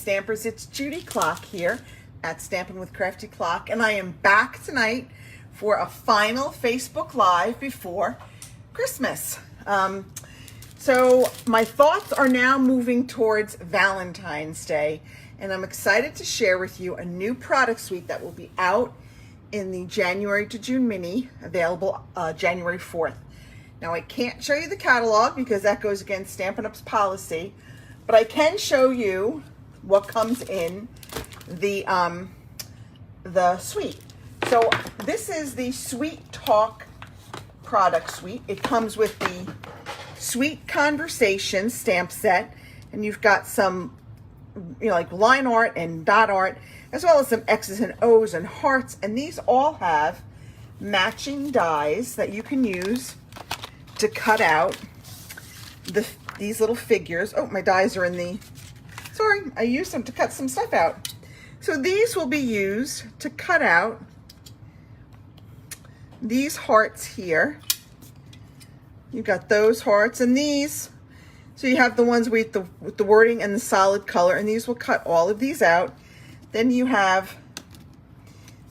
Stampers, it's Judy Klock here at Stampin' with Crafty Klock, and I am back tonight for a final Facebook Live before Christmas. So my thoughts are now moving towards Valentine's Day, and I'm excited to share with you a new product suite that will be out in the January to June mini, available January 4th. Now I can't show you the catalog because that goes against Stampin' Up's policy, but I can show you what comes in the suite. So this is the Sweet Talk product suite. It comes with the Sweet Conversation stamp set, and you've got some, like line art and dot art, as well as some X's and O's and hearts, and these all have matching dies that you can use to cut out these little figures. Oh, my dies are in the, sorry, I used them to cut some stuff out. So these will be used to cut out these hearts here. You've got those hearts and these. So you have the ones with the wording and the solid color, and these will cut all of these out. Then you have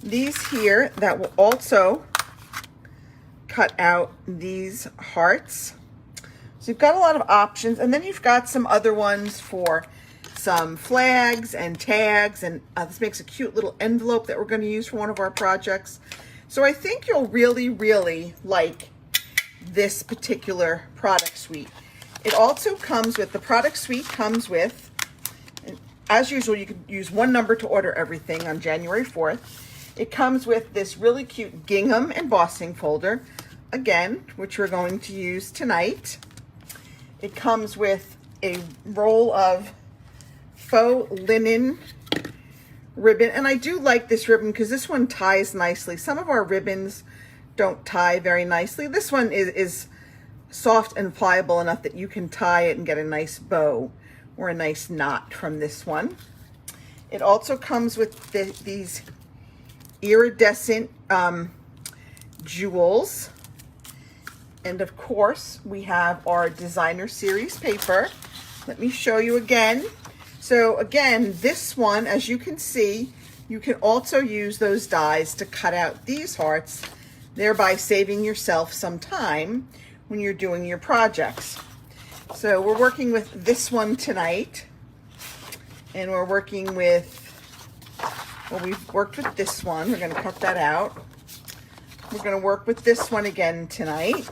these here that will also cut out these hearts. So you've got a lot of options, and then you've got some other ones for some flags and tags, and this makes a cute little envelope that we're going to use for one of our projects. So I think you'll really, really like this particular product suite. It also comes with, the product suite comes with, and as usual, you can use one number to order everything on January 4th. It comes with this really cute gingham embossing folder, again, which we're going to use tonight. It comes with a roll of faux linen ribbon, and I do like this ribbon because this one ties nicely. Some of our ribbons don't tie very nicely. This one is soft and pliable enough that you can tie it and get a nice bow or a nice knot from this one. It also comes with these iridescent jewels. And of course, we have our designer series paper. Let me show you again. So again, this one, as you can see, you can also use those dies to cut out these hearts, thereby saving yourself some time when you're doing your projects. So we're working with this one tonight, and we're working with, well, we've worked with this one. We're going to cut that out. We're going to work with this one again tonight.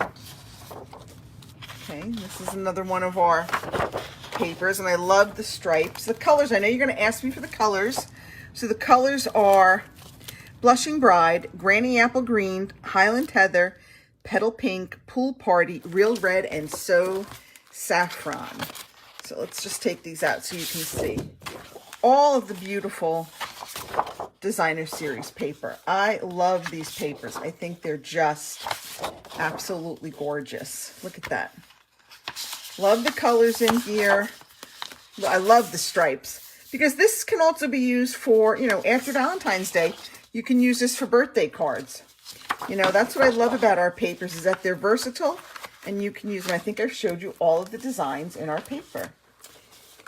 Okay, this is another one of our papers, and I love the stripes. The colors, I know you're going to ask me for the colors. So the colors are Blushing Bride, Granny Apple Green, Highland Heather, Petal Pink, Pool Party, Real Red, and So Saffron. So let's just take these out so you can see all of the beautiful designer series paper. I love these papers. I think they're just absolutely gorgeous. Look at that. Love the colors in here. I love the stripes because this can also be used for, after Valentine's Day, you can use this for birthday cards. That's what I love about our papers, is that they're versatile and you can use them. I think I've showed you all of the designs in our paper.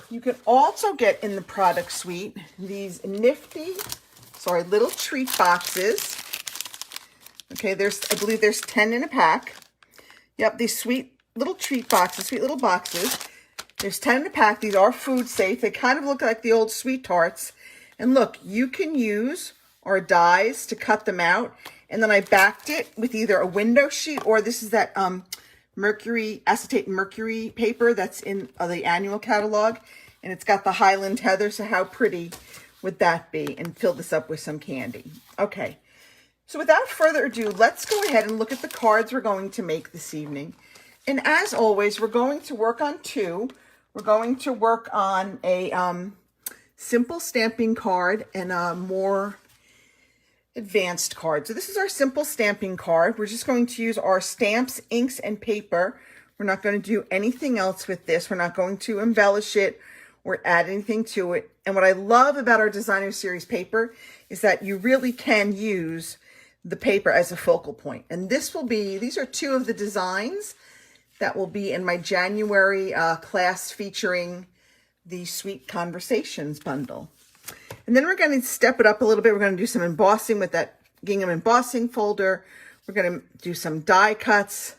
You can also get in the product suite these nifty, little treat boxes. Okay, I believe there's 10 in a pack. Yep, these sweet little treat boxes, sweet little boxes. There's 10 in a pack. These are food safe. They kind of look like the old Sweet Tarts. And look, you can use our dies to cut them out. And then I backed it with either a window sheet, or this is that acetate mercury paper that's in the annual catalog. And it's got the Highland Heather, so how pretty would that be? And fill this up with some candy. Okay, so without further ado, let's go ahead and look at the cards we're going to make this evening. And as always, we're going to work on two. We're going to work on a simple stamping card and a more advanced card. So this is our simple stamping card. We're just going to use our stamps, inks, and paper. We're not going to do anything else with this. We're not going to embellish it or add anything to it. And what I love about our designer series paper is that you really can use the paper as a focal point. And these are two of the designs that will be in my January class featuring the Sweet Conversations bundle. And then we're going to step it up a little bit. We're going to do some embossing with that gingham embossing folder. We're going to do some die cuts.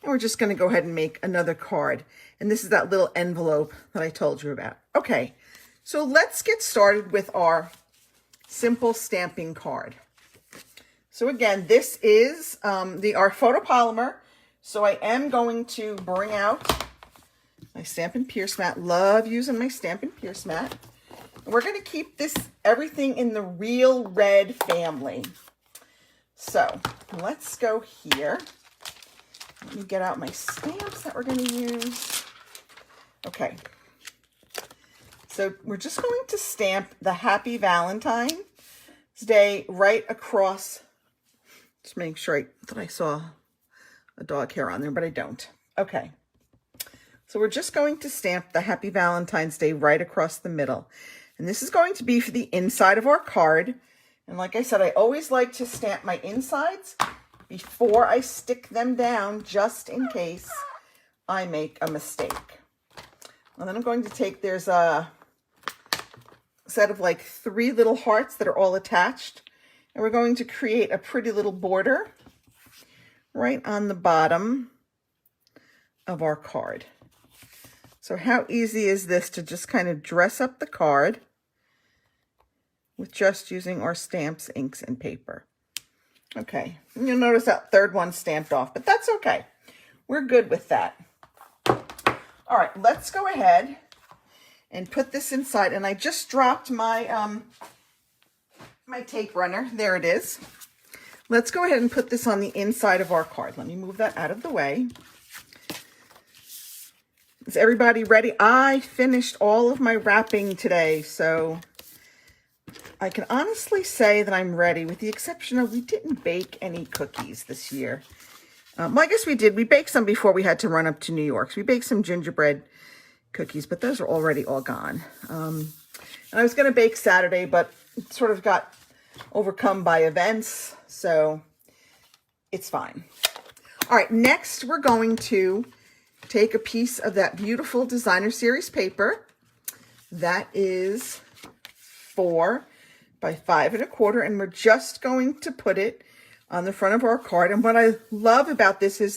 And we're just going to go ahead and make another card. And this is that little envelope that I told you about. Okay, so let's get started with our simple stamping card. So again, this is our photopolymer. So I am going to bring out my Stampin' Pierce mat. Love using my Stampin' Pierce mat. And we're going to keep everything in the real red family. So let's go here. Let me get out my stamps that we're going to use. Okay. So we're just going to stamp the Happy Valentine's Day right across. Just make sure I thought I saw a dog hair on there, but I don't. Okay. So we're just going to stamp the Happy Valentine's Day right across the middle. And this is going to be for the inside of our card. And like I said, I always like to stamp my insides before I stick them down, just in case I make a mistake. And then I'm going to take, there's a set of like 3 little hearts that are all attached. And we're going to create a pretty little border right on the bottom of our card. So how easy is this to just kind of dress up the card with just using our stamps, inks, and paper. Okay, and you'll notice that third one stamped off, but that's okay. We're good with that. All right, let's go ahead and put this inside. And I just dropped my my tape runner. There it is. Let's go ahead and put this on the inside of our card. Let me move that out of the way. Is everybody ready? I finished all of my wrapping today, so I can honestly say that I'm ready, with the exception of we didn't bake any cookies this year. Well, I guess we did. We baked some before we had to run up to New York. So we baked some gingerbread cookies, but those are already all gone. And I was going to bake Saturday, but it sort of got overcome by events, so it's fine. All right, next we're going to take a piece of that beautiful Designer Series paper. That is 4 by 5 1/4, and we're just going to put it on the front of our card. And what I love about this is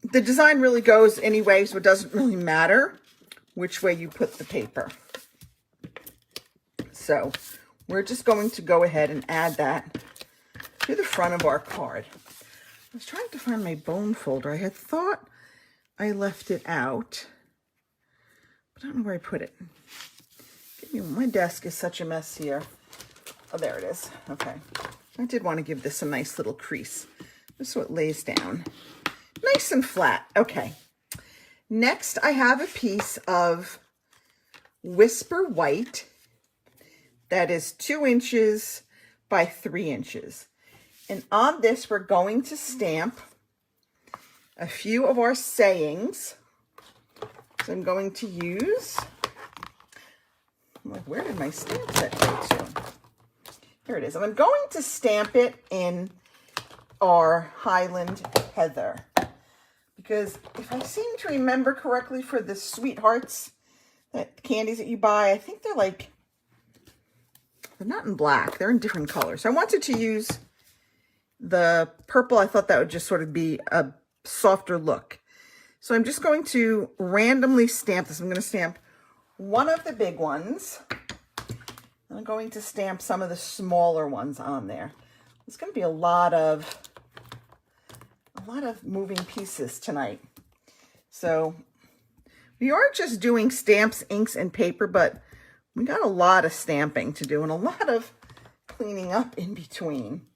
the design really goes anyway, so it doesn't really matter which way you put the paper. So we're just going to go ahead and add that to the front of our card. I was trying to find my bone folder. I had thought I left it out, but I don't know where I put it. My desk is such a mess here. Oh, there it is. Okay. I did want to give this a nice little crease, just so it lays down nice and flat. Okay. Next, I have a piece of Whisper White that is 2 inches by 3 inches. And on this, we're going to stamp a few of our sayings. So I'm going to use, where did my stamp set go to? Here it is. I'm going to stamp it in our Highland Heather, because if I seem to remember correctly, for the Sweethearts, that candies that you buy, I think they're not in black, they're in different colors. So I wanted to use the purple. I thought that would just sort of be a softer look. So I'm just going to randomly stamp this. I'm going to stamp one of the big ones. I'm going to stamp some of the smaller ones on there. It's going to be a lot of moving pieces tonight. So we are just doing stamps, inks, and paper, but we got a lot of stamping to do and a lot of cleaning up in between.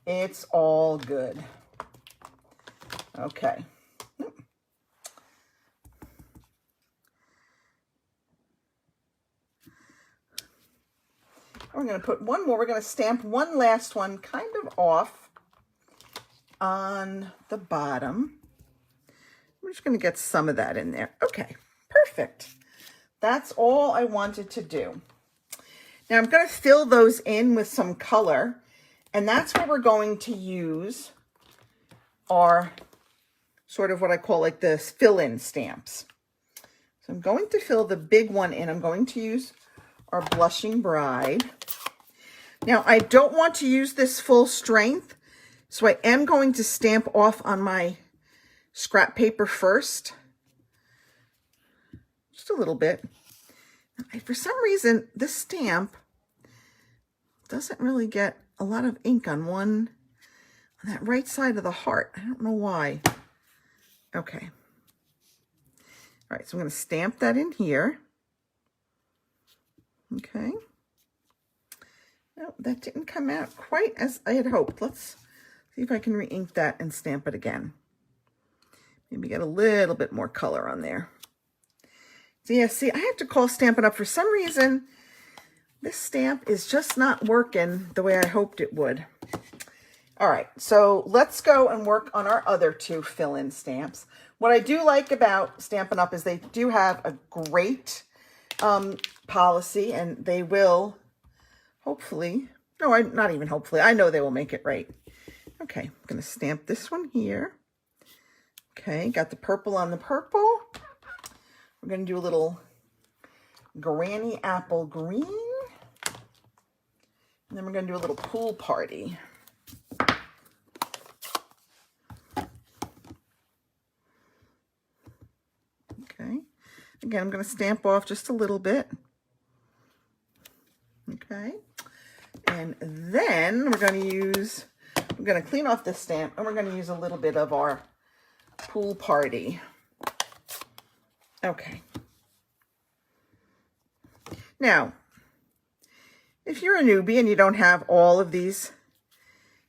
It's all good. Okay. We're going to put one more. We're going to stamp one last one kind of off on the bottom. We're just going to get some of that in there. Okay, perfect. That's all I wanted to do. Now I'm going to fill those in with some color, and that's where we're going to use our sort of what I call like the fill-in stamps. So So I'm going to fill the big one in. I'm going to use our Blushing Bride. Now, I don't want to use this full strength, so I am going to stamp off on my scrap paper first. Just a little bit. For some reason, this stamp doesn't really get a lot of ink on that right side of the heart. I don't know why. Okay. All right, so I'm going to stamp that in here. Okay. No, that didn't come out quite as I had hoped. Let's see if I can re-ink that and stamp it again. Maybe get a little bit more color on there. So yeah, see, I have to call Stampin' Up! For some reason, this stamp is just not working the way I hoped it would. All right, so let's go and work on our other two fill-in stamps. What I do like about Stampin' Up! Is they do have a great policy, and they will hopefully, no, not even hopefully, I know they will make it right. Okay, I'm going to stamp this one here. Okay, got the purple on the purple. We're going to do a little Granny Apple Green. And then we're going to do a little Pool Party. Okay. Again, I'm going to stamp off just a little bit. Okay. And then we're going to clean off this stamp, and we're going to use a little bit of our Pool Party. Okay. Now, if you're a newbie and you don't have all of these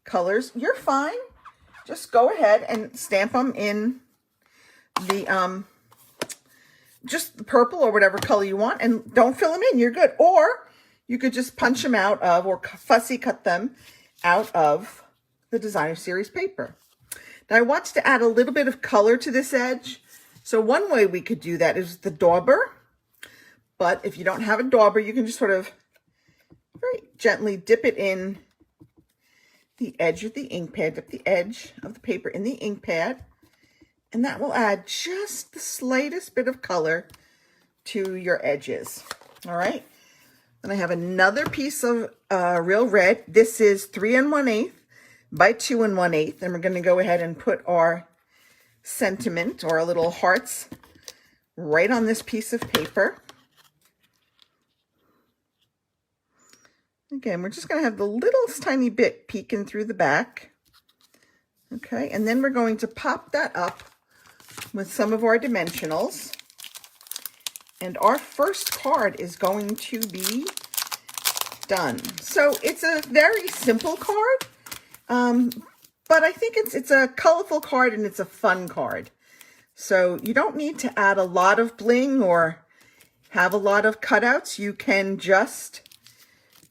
colors, you're fine. Just go ahead and stamp them in the just the purple or whatever color you want, and don't fill them in. You're good. Or you could just punch them out of, or fussy cut them out of the Designer Series paper. Now I want to add a little bit of color to this edge. So one way we could do that is the dauber. But if you don't have a dauber, you can just sort of very gently dip it in the edge of the ink pad, dip the edge of the paper in the ink pad, and that will add just the slightest bit of color to your edges. All right. Then I have another piece of real red. This is 3 1/8 by 2 1/8, and we're going to go ahead and put our sentiment or our little hearts right on this piece of paper. Again, we're just going to have the littlest tiny bit peeking through the back. Okay, and then we're going to pop that up with some of our dimensionals. And our first card is going to be done. So it's a very simple card, but I think it's a colorful card and it's a fun card. So you don't need to add a lot of bling or have a lot of cutouts. You can just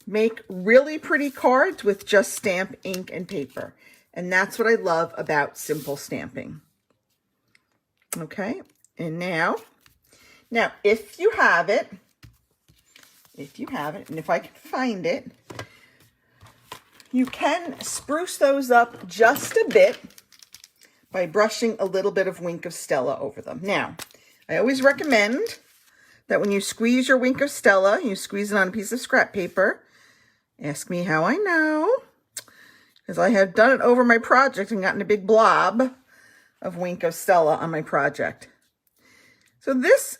make really pretty cards with just stamp, ink, and paper. And that's what I love about simple stamping. Okay, and now if you have it, and if I can find it, you can spruce those up just a bit by brushing a little bit of Wink of Stella over them. Now, I always recommend that when you squeeze your Wink of Stella, you squeeze it on a piece of scrap paper. Ask me how I know, because I have done it over my project and gotten a big blob of Wink of Stella on my project. So this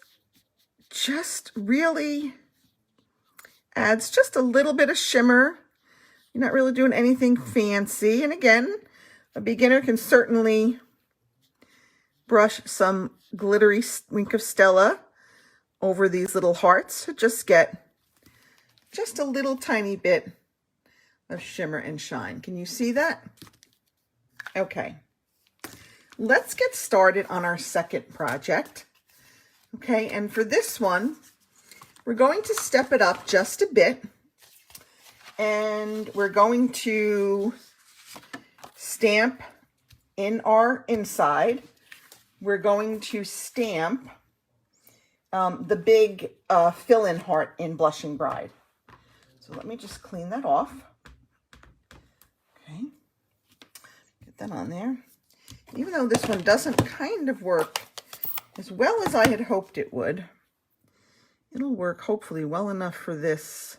just really adds just a little bit of shimmer. You're not really doing anything fancy. And again, a beginner can certainly brush some glittery Wink of Stella over these little hearts to just get just a little tiny bit of shimmer and shine. Can you see that? Okay. Let's get started on our second project. Okay, and for this one, we're going to step it up just a bit, and we're going to stamp in our inside. We're going to stamp the big fill-in heart in Blushing Bride. So let me just clean that off. Okay, get that on there. Even though this one doesn't kind of work as well as I had hoped it would, It'll work hopefully well enough for this.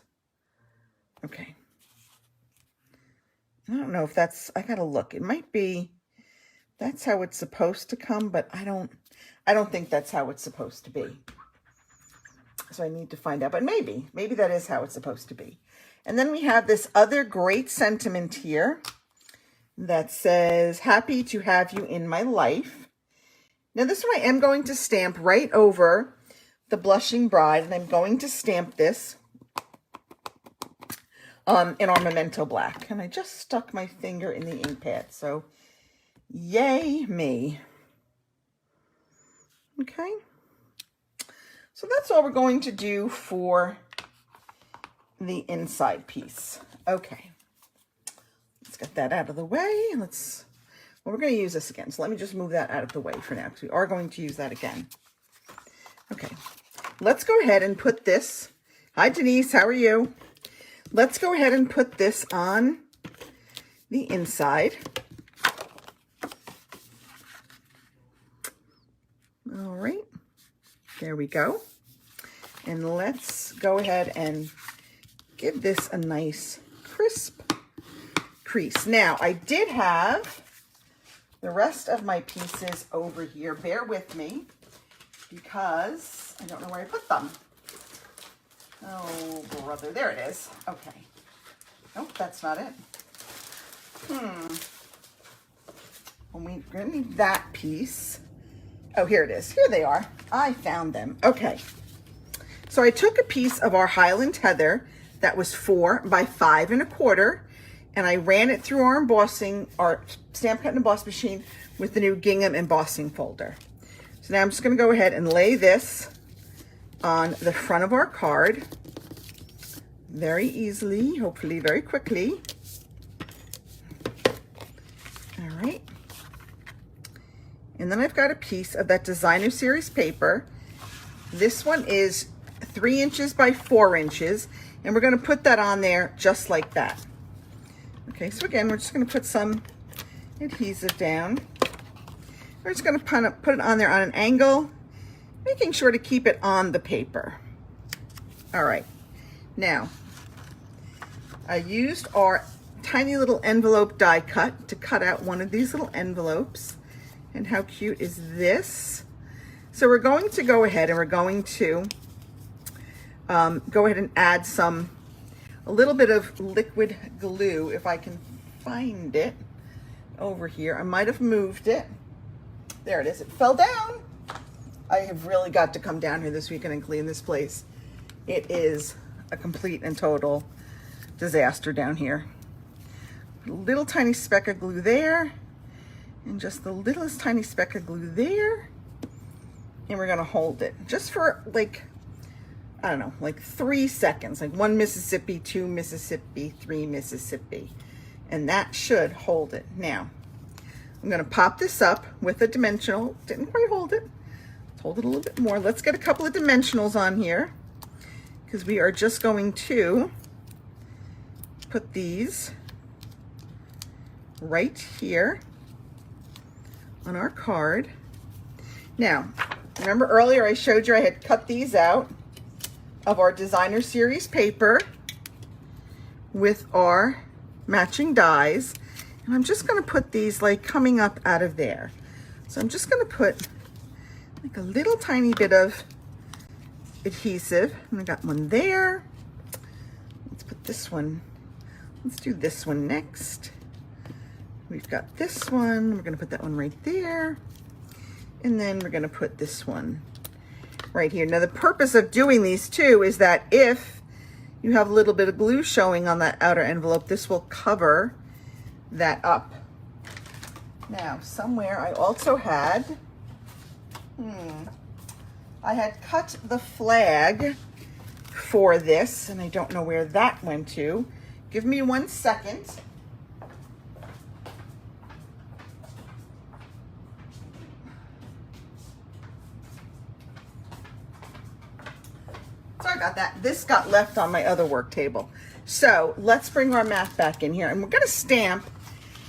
Okay. I don't know if that's, I gotta look. It might be, that's how it's supposed to come, but I don't think that's how it's supposed to be. So I need to find out, but maybe that is how it's supposed to be. And then we have this other great sentiment here that says, happy to have you in my life. Now this one I am going to stamp right over the Blushing Bride, and I'm going to stamp this in our Memento Black. And I just stuck my finger in the ink pad, so yay me. Okay. So that's all we're going to do for the inside piece. Okay. Let's get that out of the way. Well, we're going to use this again. So let me just move that out of the way for now, because we are going to use that again. Okay. Let's go ahead and put this. Hi, Denise. How are you? Let's go ahead and put this on the inside. All right. There we go. And let's go ahead and give this a nice crisp crease. Now, I did have the rest of my pieces over here. Bear with me because I don't know where I put them. Oh, brother. There it is. Okay. Nope, that's not it. Well, we're going to need that piece. Oh, here it is. Here they are. I found them. Okay. So I took a piece of our Highland Heather that was 4 by 5 1/4, and I ran it through our embossing, our Stamp Cut and Emboss machine with the new gingham embossing folder. So now I'm just going to go ahead and lay this on the front of our card very easily, hopefully very quickly. All right. And then I've got a piece of that Designer Series paper. This one is 3 inches by 4 inches, and we're going to put that on there just like that. Okay, so again, we're just going to put some adhesive down. We're just going to put it on there on an angle, making sure to keep it on the paper. All right, now I used our tiny little envelope die cut to cut out one of these little envelopes. And how cute is this? So we're going to go ahead and we're going to go ahead and add a little bit of liquid glue, if I can find it over here. I might have moved it. There it is. It fell down. I have really got to come down here this weekend and clean this place. It is a complete and total disaster down here. A little tiny speck of glue there, and just the littlest tiny speck of glue there. And we're gonna hold it just for like, I don't know, like 3 seconds, like 1 Mississippi, 2 Mississippi, 3 Mississippi. And that should hold it. Now, I'm gonna pop this up with a dimensional. Didn't quite hold it. Let's hold it a little bit more. Let's get a couple of dimensionals on here, because we are just going to put these right here on our card. Now, remember earlier I showed you I had cut these out of our Designer Series paper with our matching dies, and I'm just going to put these like coming up out of there. So I'm just going to put like a little tiny bit of adhesive, and I got one there. Let's put this one, let's do this one next. We've got this one, we're going to put that one right there, and then we're going to put this one right here. Now the purpose of doing these two is that if you have a little bit of glue showing on that outer envelope, this will cover that up. Now somewhere I also had, I had cut the flag for this, and I don't know where that went to. Give me 1 second. Sorry about that. This got left on my other work table. So let's bring our mat back in here, and we're going to stamp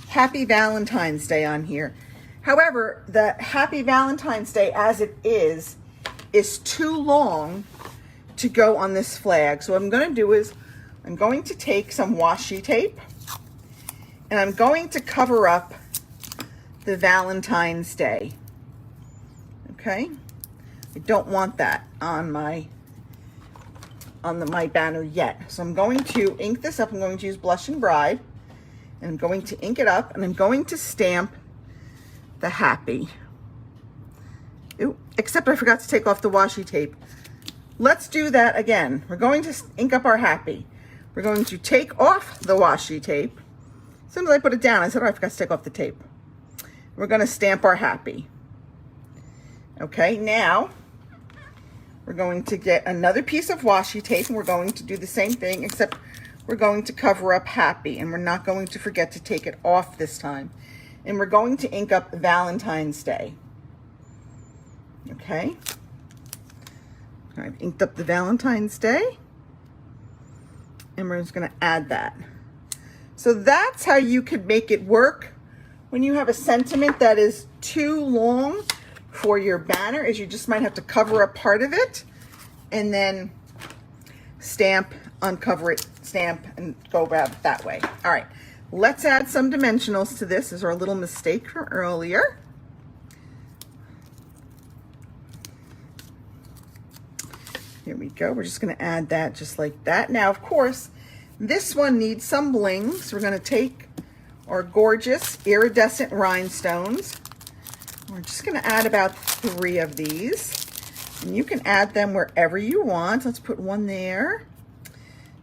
Happy Valentine's Day on here. However, the Happy Valentine's Day as it is too long to go on this flag. So what I'm going to do is I'm going to take some washi tape and I'm going to cover up the Valentine's Day. Okay? I don't want that on my banner yet. So I'm going to ink this up. I'm going to use Blushing Bride and I'm going to ink it up and I'm going to stamp the happy. Ooh, except I forgot to take off the washi tape. Let's do that again. We're going to ink up our happy. We're going to take off the washi tape. As soon as I put it down, I said, oh, I forgot to take off the tape. We're going to stamp our happy. Okay, now we're going to get another piece of washi tape and we're going to do the same thing, except we're going to cover up happy and we're not going to forget to take it off this time. And we're going to ink up Valentine's Day. Okay. I've inked up the Valentine's Day and we're just going to add that. So that's how you could make it work when you have a sentiment that is too long for your banner, is you just might have to cover up part of it and then stamp, uncover it, stamp, and go about it that way. All right, let's add some dimensionals to this. This is our little mistake from earlier. Here we go. We're just going to add that just like that. Now, of course, this one needs some bling. So we're going to take our gorgeous iridescent rhinestones. We're just going to add about 3 of these. And you can add them wherever you want. Let's put one there.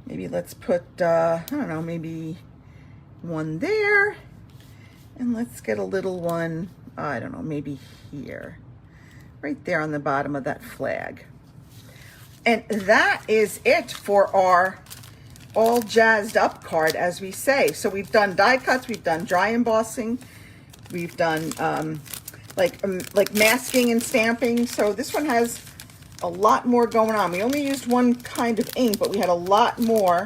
Maybe let's put, I don't know, maybe one there. And let's get a little one, I don't know, maybe here. Right there on the bottom of that flag. And that is it for our all jazzed up card, as we say. So we've done die cuts, we've done dry embossing, we've done like masking and stamping. So this one has a lot more going on. We only used one kind of ink, but we had a lot more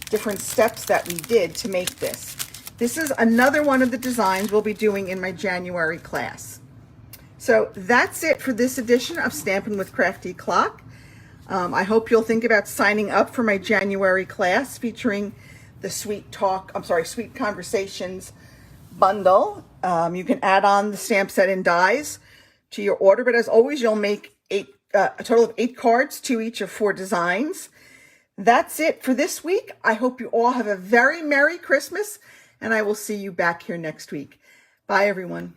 different steps that we did to make this. This is another one of the designs we'll be doing in my January class. So that's it for this edition of Stampin' with Crafty Klock. I hope you'll think about signing up for my January class featuring the Sweet Conversations bundle. You can add on the stamp set and dies to your order, but as always, you'll make a total of 8 cards, 2 each of 4 designs. That's it for this week. I hope you all have a very Merry Christmas, and I will see you back here next week. Bye, everyone.